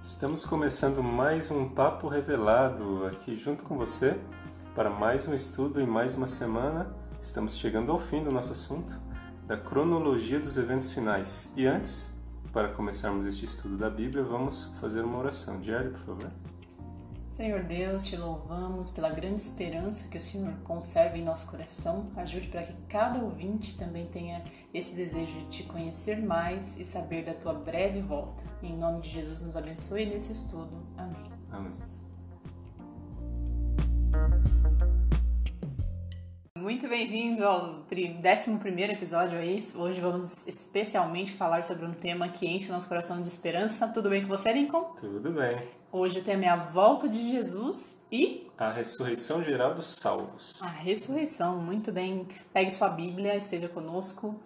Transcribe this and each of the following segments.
Estamos começando mais um Papo Revelado aqui junto com você para mais um estudo e mais uma semana. Estamos chegando ao fim do nosso assunto, da cronologia dos eventos finais. E antes, para começarmos este estudo da Bíblia, vamos fazer uma oração. Diário, por favor. Senhor Deus, te louvamos pela grande esperança que o Senhor conserva em nosso coração. Ajude para que cada ouvinte também tenha esse desejo de te conhecer mais e saber da tua breve volta. Em nome de Jesus, nos abençoe nesse estudo. Amém. Amém. Muito bem-vindo ao 11º episódio aí. Hoje vamos especialmente falar sobre um tema que enche nosso coração de esperança. Tudo bem com você, Lincoln? Tudo bem. Hoje o tema é a volta de Jesus e a ressurreição geral dos salvos. A ressurreição, muito bem. Pegue sua Bíblia, esteja conosco.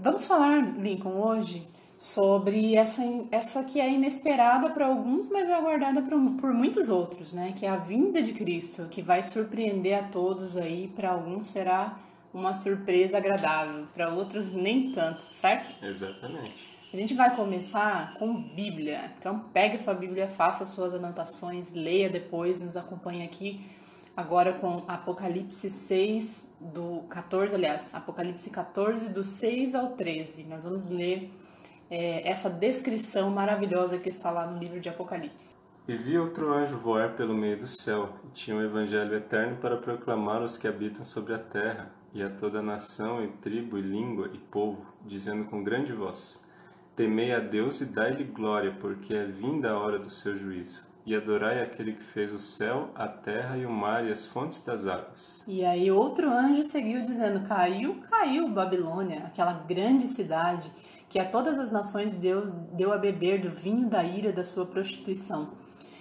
Vamos falar, Lincoln, hoje sobre essa que é inesperada para alguns, mas é aguardada por muitos outros, né? Que é a vinda de Cristo, que vai surpreender a todos aí. Para alguns será uma surpresa agradável, para outros nem tanto, certo? Exatamente. A gente vai começar com Bíblia. Então pegue sua Bíblia, faça suas anotações, leia depois, nos acompanhe aqui agora com Apocalipse 6 do 14, Apocalipse 14 do 6 ao 13. Nós vamos ler essa descrição maravilhosa que está lá no livro de Apocalipse. E vi outro anjo voar pelo meio do céu, e tinha um evangelho eterno para proclamar aos que habitam sobre a terra, e a toda nação, e tribo, e língua, e povo, dizendo com grande voz: temei a Deus e dai-lhe glória, porque é vinda a hora do seu juízo. E adorai aquele que fez o céu, a terra e o mar e as fontes das águas. E aí outro anjo seguiu dizendo: caiu Babilônia, aquela grande cidade que a todas as nações Deus deu a beber do vinho da ira da sua prostituição.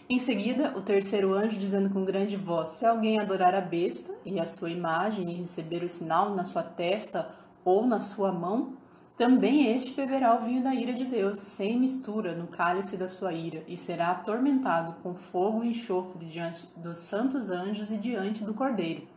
Em seguida, o terceiro anjo dizendo com grande voz: se alguém adorar a besta e a sua imagem e receber o sinal na sua testa ou na sua mão, também este beberá o vinho da ira de Deus, sem mistura, no cálice da sua ira, e será atormentado com fogo e enxofre diante dos santos anjos e diante do Cordeiro.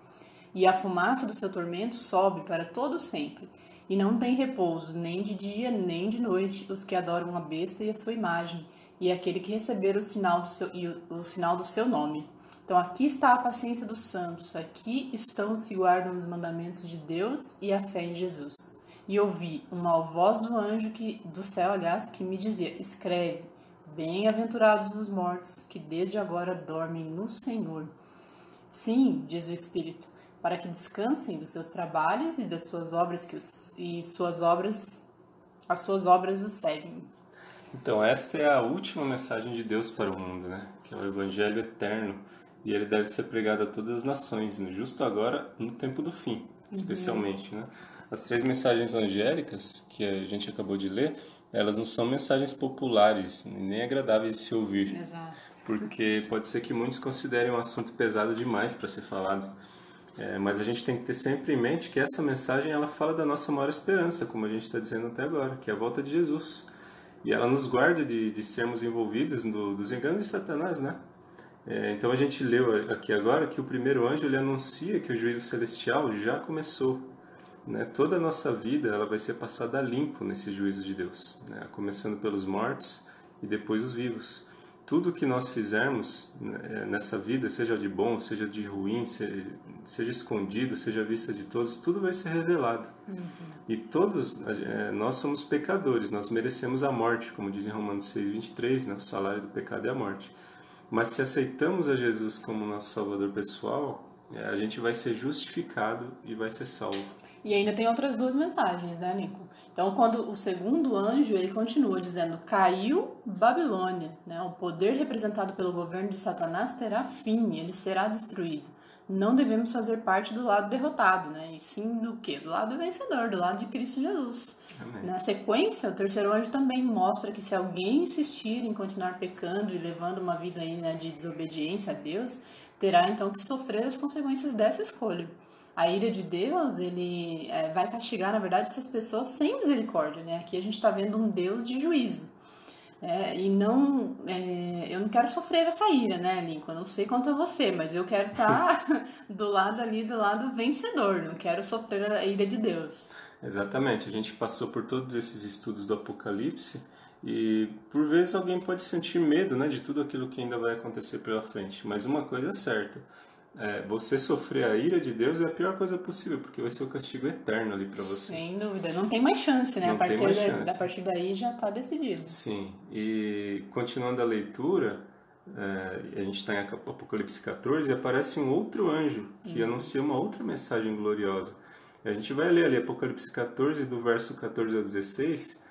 E a fumaça do seu tormento sobe para todo sempre, e não tem repouso, nem de dia, nem de noite, os que adoram a besta e a sua imagem, e aquele que receber o sinal do seu nome. Então aqui está a paciência dos santos, aqui estão os que guardam os mandamentos de Deus e a fé em Jesus. E ouvi uma voz do anjo do céu, que me dizia: escreve, bem-aventurados os mortos, que desde agora dormem no Senhor. Sim, diz o Espírito, para que descansem dos seus trabalhos e das suas obras as suas obras os seguem. Então esta é a última mensagem de Deus para o mundo, né? Que é o Evangelho eterno, e ele deve ser pregado a todas as nações, né? Justo agora, no tempo do fim, especialmente, né? As 3 mensagens angélicas que a gente acabou de ler, elas não são mensagens populares, nem agradáveis de se ouvir. Exato. Porque pode ser que muitos considerem um assunto pesado demais para ser falado. Mas a gente tem que ter sempre em mente que essa mensagem ela fala da nossa maior esperança, como a gente está dizendo até agora, que é a volta de Jesus. E ela nos guarda de sermos envolvidos dos enganos de Satanás, né? Então a gente leu aqui agora que o primeiro anjo ele anuncia que o juízo celestial já começou. Né? Toda a nossa vida ela vai ser passada a limpo nesse juízo de Deus, né? Começando pelos mortos e depois os vivos. Tudo que nós fizermos nessa vida, seja de bom, seja de ruim, seja escondido, seja à vista de todos, tudo vai ser revelado. E todos nós somos pecadores, nós merecemos a morte, como diz em Romanos 6:23, né? O salário do pecado é a morte. Mas se aceitamos a Jesus como nosso Salvador pessoal, a gente vai ser justificado e vai ser salvo. E ainda tem outras 2 mensagens, né, Nico? Então, quando o segundo anjo, ele continua dizendo: caiu Babilônia, né? O poder representado pelo governo de Satanás terá fim, ele será destruído. Não devemos fazer parte do lado derrotado, né? E sim do quê? Do lado vencedor, do lado de Cristo Jesus. Amém. Na sequência, o terceiro anjo também mostra que se alguém insistir em continuar pecando e levando uma vida aí, né, de desobediência a Deus, terá então que sofrer as consequências dessa escolha. A ira de Deus, ele vai castigar, na verdade, essas pessoas sem misericórdia, né? Aqui a gente está vendo um Deus de juízo. E não, eu não quero sofrer essa ira, né, Lincoln? Eu não sei quanto a você, mas eu quero estar do lado vencedor, não quero sofrer a ira de Deus. Exatamente, a gente passou por todos esses estudos do Apocalipse E por vezes alguém pode sentir medo, né, de tudo aquilo que ainda vai acontecer pela frente. Mas uma coisa é certa, você sofrer a ira de Deus é a pior coisa possível, porque vai ser o castigo eterno ali para você. Sem dúvida. Não tem mais chance, né? Não tem mais chance. A partir daí já está decidido. Sim, e continuando a leitura, a gente está em Apocalipse 14 e aparece um outro anjo que anuncia uma outra mensagem gloriosa. A gente vai ler ali Apocalipse 14, do verso 14 ao 16,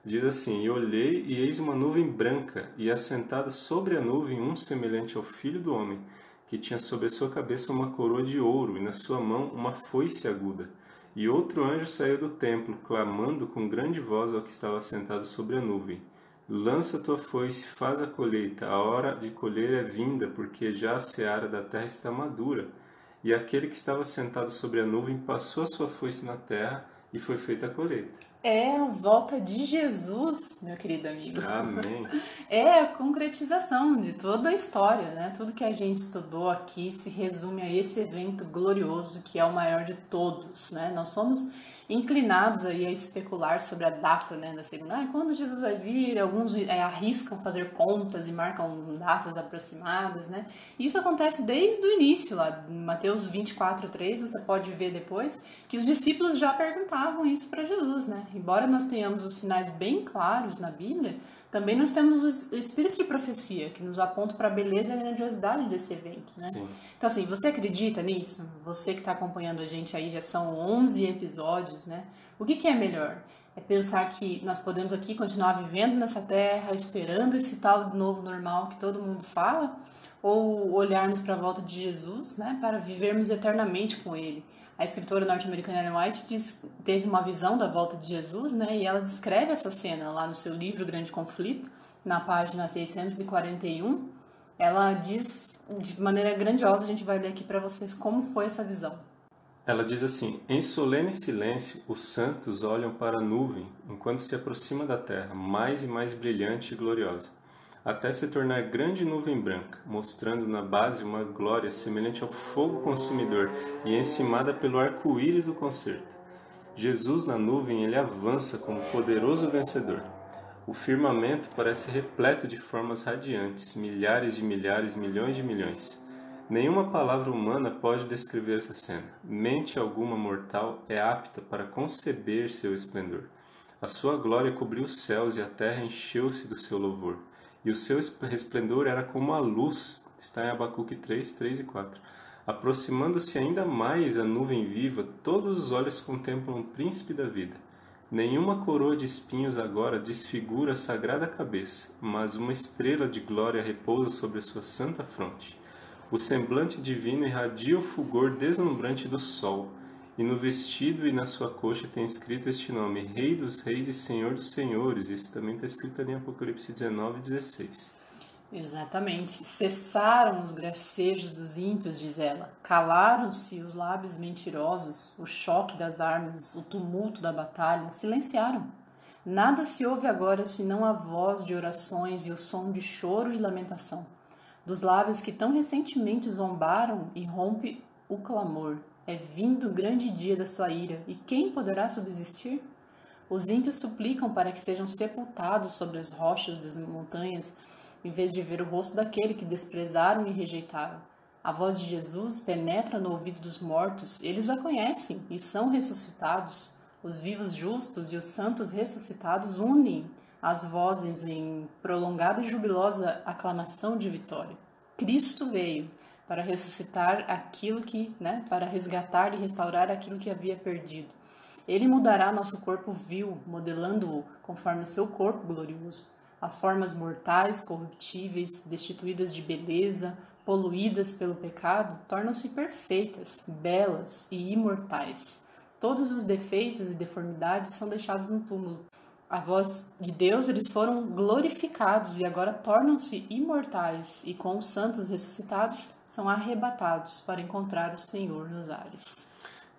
diz assim: E olhei, e eis uma nuvem branca, e assentado sobre a nuvem um semelhante ao Filho do Homem, que tinha sobre a sua cabeça uma coroa de ouro, e na sua mão uma foice aguda. E outro anjo saiu do templo, clamando com grande voz ao que estava sentado sobre a nuvem: Lança tua foice, faz a colheita, a hora de colher é vinda, porque já a seara da terra está madura. E aquele que estava sentado sobre a nuvem passou a sua foice na terra, e foi feita a colheita. É a volta de Jesus, meu querido amigo. Amém. É a concretização de toda a história, né? Tudo que a gente estudou aqui se resume a esse evento glorioso que é o maior de todos, né? Nós somos inclinados aí a especular sobre a data, né, da segunda. Quando Jesus vai vir? Alguns arriscam fazer contas e marcam datas aproximadas, né? E isso acontece desde o início, lá em Mateus 24:3, você pode ver depois, que os discípulos já perguntavam isso para Jesus, né? Embora nós tenhamos os sinais bem claros na Bíblia, também nós temos o espírito de profecia, que nos aponta para a beleza e a grandiosidade desse evento, né? Sim. Então, assim, você acredita nisso? Você que está acompanhando a gente aí, já são 11 episódios, né? O que é melhor? É pensar que nós podemos aqui continuar vivendo nessa terra, esperando esse tal novo normal que todo mundo fala? Ou olharmos para a volta de Jesus, né, para vivermos eternamente com Ele? A escritora norte-americana Ellen White teve uma visão da volta de Jesus, né, e ela descreve essa cena lá no seu livro Grande Conflito, na página 641. Ela diz de maneira grandiosa, a gente vai ler aqui para vocês como foi essa visão. Ela diz assim: Em solene silêncio, os santos olham para a nuvem, enquanto se aproxima da terra, mais e mais brilhante e gloriosa, até se tornar grande nuvem branca, mostrando na base uma glória semelhante ao fogo consumidor e encimada pelo arco-íris do concerto. Jesus na nuvem, ele avança como poderoso vencedor. O firmamento parece repleto de formas radiantes, milhares de milhares, milhões de milhões. Nenhuma palavra humana pode descrever essa cena. Mente alguma mortal é apta para conceber seu esplendor. A sua glória cobriu os céus e a terra encheu-se do seu louvor. E o seu resplendor era como a luz, está em Abacuque 3, 3 e 4. Aproximando-se ainda mais a nuvem viva, todos os olhos contemplam o príncipe da vida. Nenhuma coroa de espinhos agora desfigura a sagrada cabeça, mas uma estrela de glória repousa sobre a sua santa fronte. O semblante divino irradia o fulgor deslumbrante do sol, e no vestido e na sua coxa tem escrito este nome: Rei dos Reis e Senhor dos Senhores. Isso também está escrito ali em Apocalipse 19, 16. Exatamente. Cessaram os gracejos dos ímpios, diz ela. Calaram-se os lábios mentirosos, o choque das armas, o tumulto da batalha. Silenciaram. Nada se ouve agora senão a voz de orações e o som de choro e lamentação. Dos lábios que tão recentemente zombaram, irrompe o clamor. É vindo o grande dia da sua ira, e quem poderá subsistir? Os ímpios suplicam para que sejam sepultados sobre as rochas das montanhas, em vez de ver o rosto daquele que desprezaram e rejeitaram. A voz de Jesus penetra no ouvido dos mortos, eles a conhecem e são ressuscitados. Os vivos justos e os santos ressuscitados unem as vozes em prolongada e jubilosa aclamação de vitória. Cristo veio para ressuscitar aquilo que, para resgatar e restaurar aquilo que havia perdido. Ele mudará nosso corpo vil, modelando-o conforme o seu corpo glorioso. As formas mortais, corruptíveis, destituídas de beleza, poluídas pelo pecado, tornam-se perfeitas, belas e imortais. Todos os defeitos e deformidades são deixados no túmulo. A voz de Deus, eles foram glorificados e agora tornam-se imortais, e com os santos ressuscitados são arrebatados para encontrar o Senhor nos ares.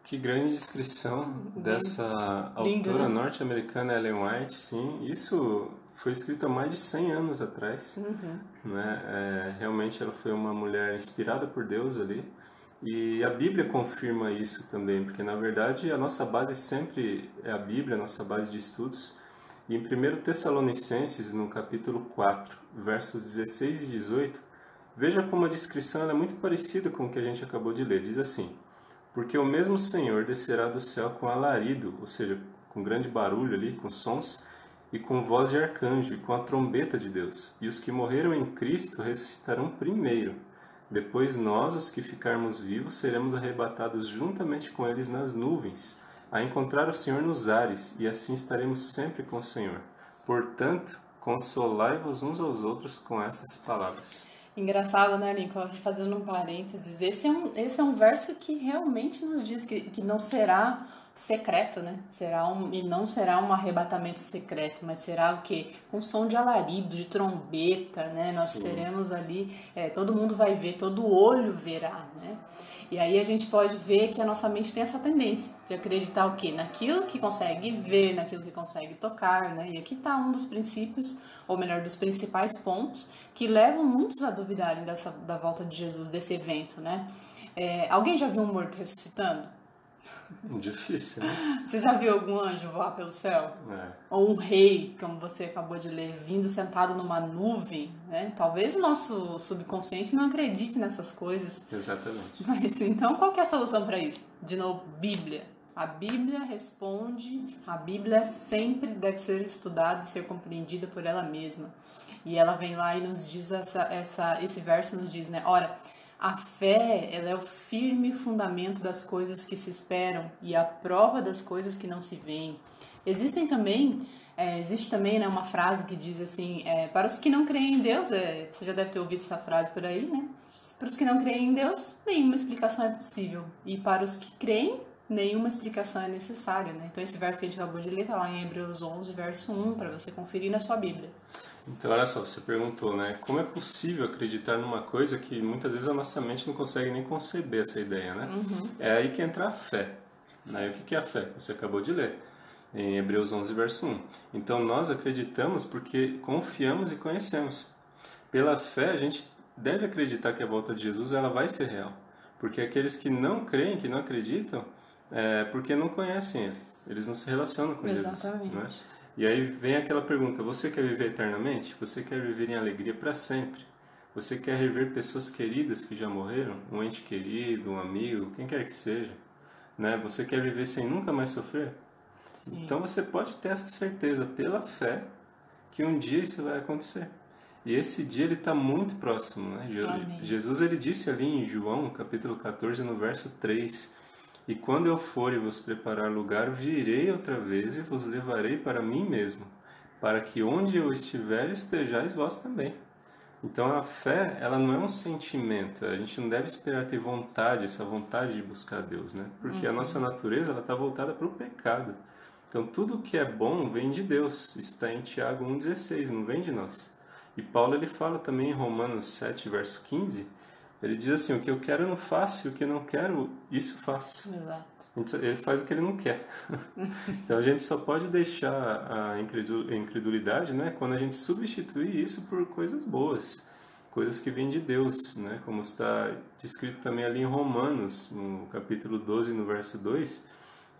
Que grande descrição dessa autora norte-americana Ellen White, sim. Isso foi escrito há mais de 100 anos atrás. Né? Realmente ela foi uma mulher inspirada por Deus ali. E a Bíblia confirma isso também, porque na verdade a nossa base sempre é a Bíblia, a nossa base de estudos. E em 1 Tessalonicenses, no capítulo 4, versos 16 e 18, veja como a descrição é muito parecida com o que a gente acabou de ler. Diz assim: porque o mesmo Senhor descerá do céu com alarido, ou seja, com grande barulho ali, com sons, e com voz de arcanjo, e com a trombeta de Deus. E os que morreram em Cristo ressuscitarão primeiro. Depois nós, os que ficarmos vivos, seremos arrebatados juntamente com eles nas nuvens, a encontrar o Senhor nos ares, e assim estaremos sempre com o Senhor. Portanto, consolai-vos uns aos outros com essas palavras. Engraçado, né, Lincoln? Fazendo um parênteses, esse é um verso que realmente nos diz que não será secreto, né? E não será um arrebatamento secreto, mas será o quê? Com som de alarido, de trombeta, né? Nós seremos ali, todo mundo vai ver, todo olho verá, né? E aí a gente pode ver que a nossa mente tem essa tendência de acreditar o quê? Naquilo que consegue ver, naquilo que consegue tocar, né? E aqui está um dos princípios, ou melhor, dos principais pontos que levam muitos a duvidarem da volta de Jesus, desse evento, né? Alguém já viu um morto ressuscitando? Difícil, né? Você já viu algum anjo voar pelo céu? Ou um rei, como você acabou de ler, vindo sentado numa nuvem, né? Talvez o nosso subconsciente não acredite nessas coisas. Exatamente. Mas então, qual que é a solução para isso? De novo, Bíblia. A Bíblia responde, a Bíblia sempre deve ser estudada e ser compreendida por ela mesma. E ela vem lá e nos diz, esse verso nos diz, né? Ora, a fé, ela é o firme fundamento das coisas que se esperam e a prova das coisas que não se veem. Existe também, né, uma frase que diz assim, para os que não creem em Deus, você já deve ter ouvido essa frase por aí, né? Para os que não creem em Deus, nenhuma explicação é possível. E para os que creem, nenhuma explicação é necessária, né? Então esse verso que a gente acabou de ler está lá em Hebreus 11, verso 1, para você conferir na sua Bíblia. Então, olha só, você perguntou, né? Como é possível acreditar numa coisa que muitas vezes a nossa mente não consegue nem conceber essa ideia, né? É aí que entra a fé. Né? E o que é a fé? Você acabou de ler, em Hebreus 11, verso 1. Então, nós acreditamos porque confiamos e conhecemos. Pela fé, a gente deve acreditar que a volta de Jesus ela vai ser real. Porque aqueles que não creem, que não acreditam, porque não conhecem Ele. Eles não se relacionam com Jesus. Exatamente. Né? E aí vem aquela pergunta, você quer viver eternamente? Você quer viver em alegria para sempre? Você quer rever pessoas queridas que já morreram? Um ente querido, um amigo, quem quer que seja? Né? Você quer viver sem nunca mais sofrer? Sim. Então você pode ter essa certeza pela fé que um dia isso vai acontecer. E esse dia ele está muito próximo. Né? Jesus ele disse ali em João, capítulo 14, no verso 3... E quando eu for e vos preparar lugar, virei outra vez e vos levarei para mim mesmo, para que onde eu estiver, estejais vós também. Então a fé, ela não é um sentimento, a gente não deve esperar ter vontade, essa vontade de buscar Deus, né? Porque a nossa natureza, ela está voltada para o pecado. Então tudo que é bom vem de Deus, isso está em Tiago 1,16, não vem de nós. E Paulo ele fala também em Romanos 7, verso 15, ele diz assim, o que eu quero eu não faço, e o que eu não quero, isso faço. Exato. Ele faz o que ele não quer. Então a gente só pode deixar a incredulidade, né, quando a gente substitui isso por coisas boas, coisas que vêm de Deus, né, como está descrito também ali em Romanos, no capítulo 12, no verso 2,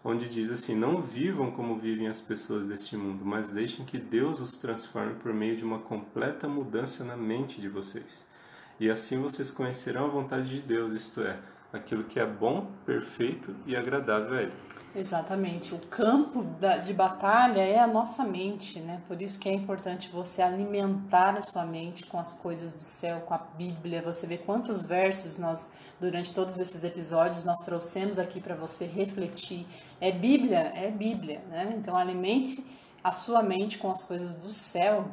onde diz assim, não vivam como vivem as pessoas deste mundo, mas deixem que Deus os transforme por meio de uma completa mudança na mente de vocês. E assim vocês conhecerão a vontade de Deus, isto é, aquilo que é bom, perfeito e agradável a Ele. Exatamente. O campo de batalha é a nossa mente, né? Por isso que é importante você alimentar a sua mente com as coisas do céu, com a Bíblia. Você vê quantos versos nós, durante todos esses episódios, nós trouxemos aqui para você refletir. É Bíblia, né? Então alimente a sua mente com as coisas do céu.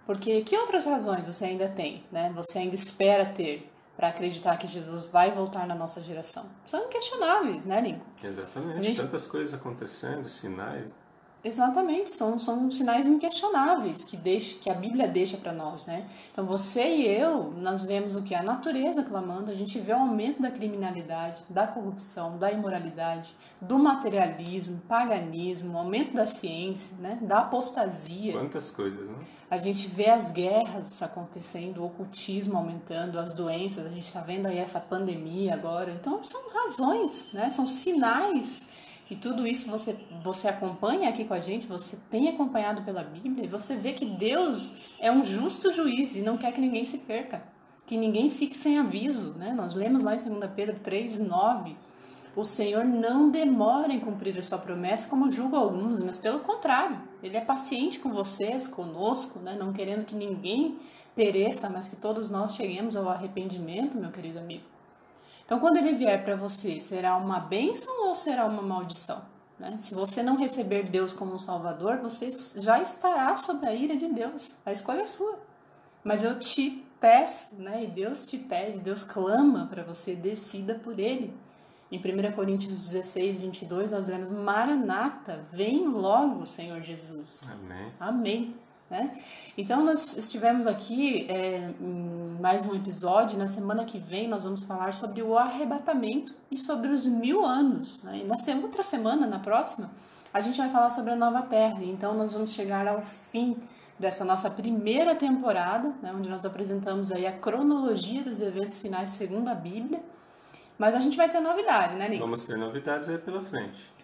Porque que outras razões você ainda tem, né? Você ainda espera ter para acreditar que Jesus vai voltar na nossa geração? São inquestionáveis, né, Lincoln? Exatamente. Tantas coisas acontecendo, sinais. Exatamente, são sinais inquestionáveis que a Bíblia deixa para nós, né? Então você e eu, nós vemos o que? A natureza clamando, a gente vê o aumento da criminalidade, da corrupção, da imoralidade, do materialismo, paganismo, aumento da ciência, né? Da apostasia. Quantas coisas, né? A gente vê as guerras acontecendo, o ocultismo aumentando, as doenças, a gente está vendo aí essa pandemia agora. Então são razões, né? São sinais E tudo isso você acompanha aqui com a gente, você tem acompanhado pela Bíblia, e você vê que Deus é um justo juiz e não quer que ninguém se perca, que ninguém fique sem aviso, né? Nós lemos lá em 2 Pedro 3:9, o Senhor não demora em cumprir a sua promessa, como julga alguns, mas pelo contrário, Ele é paciente com vocês, conosco, né? Não querendo que ninguém pereça, mas que todos nós cheguemos ao arrependimento, meu querido amigo. Então, quando Ele vier para você, será uma bênção ou será uma maldição? Né? Se você não receber Deus como um Salvador, você já estará sob a ira de Deus. A escolha é sua. Mas eu te peço, né? E Deus te pede, Deus clama para você, decida por Ele. Em 1 Coríntios 16:22, nós lemos: Maranata, vem logo, Senhor Jesus. Amém. Amém. Né? Então, nós estivemos aqui em mais um episódio. Na semana que vem, nós vamos falar sobre o arrebatamento e sobre os 1000 anos. Né? E na outra semana, na próxima, a gente vai falar sobre a nova terra. Então, nós vamos chegar ao fim dessa nossa primeira temporada, né? Onde nós apresentamos aí a cronologia dos eventos finais segundo a Bíblia. Mas a gente vai ter novidade, né, Nico? Vamos ter novidades aí pela frente.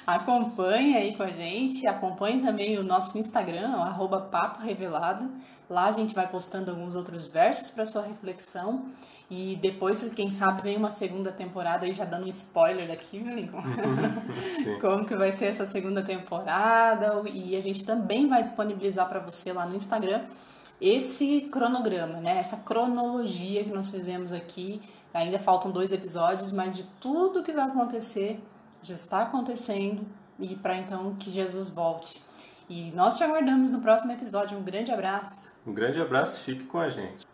Acompanhe aí com a gente, acompanhe também o nosso Instagram, o @papo-revelado. Lá a gente vai postando alguns outros versos para sua reflexão. E depois, quem sabe, vem uma segunda temporada aí, já dando um spoiler aqui, viu, Lincoln? Como que vai ser essa segunda temporada. E a gente também vai disponibilizar para você lá no Instagram esse cronograma, né? Essa cronologia que nós fizemos aqui. Ainda faltam 2 episódios, mas de tudo que vai acontecer já está acontecendo, e para então que Jesus volte. E nós te aguardamos no próximo episódio. Um grande abraço. Um grande abraço, fique com a gente.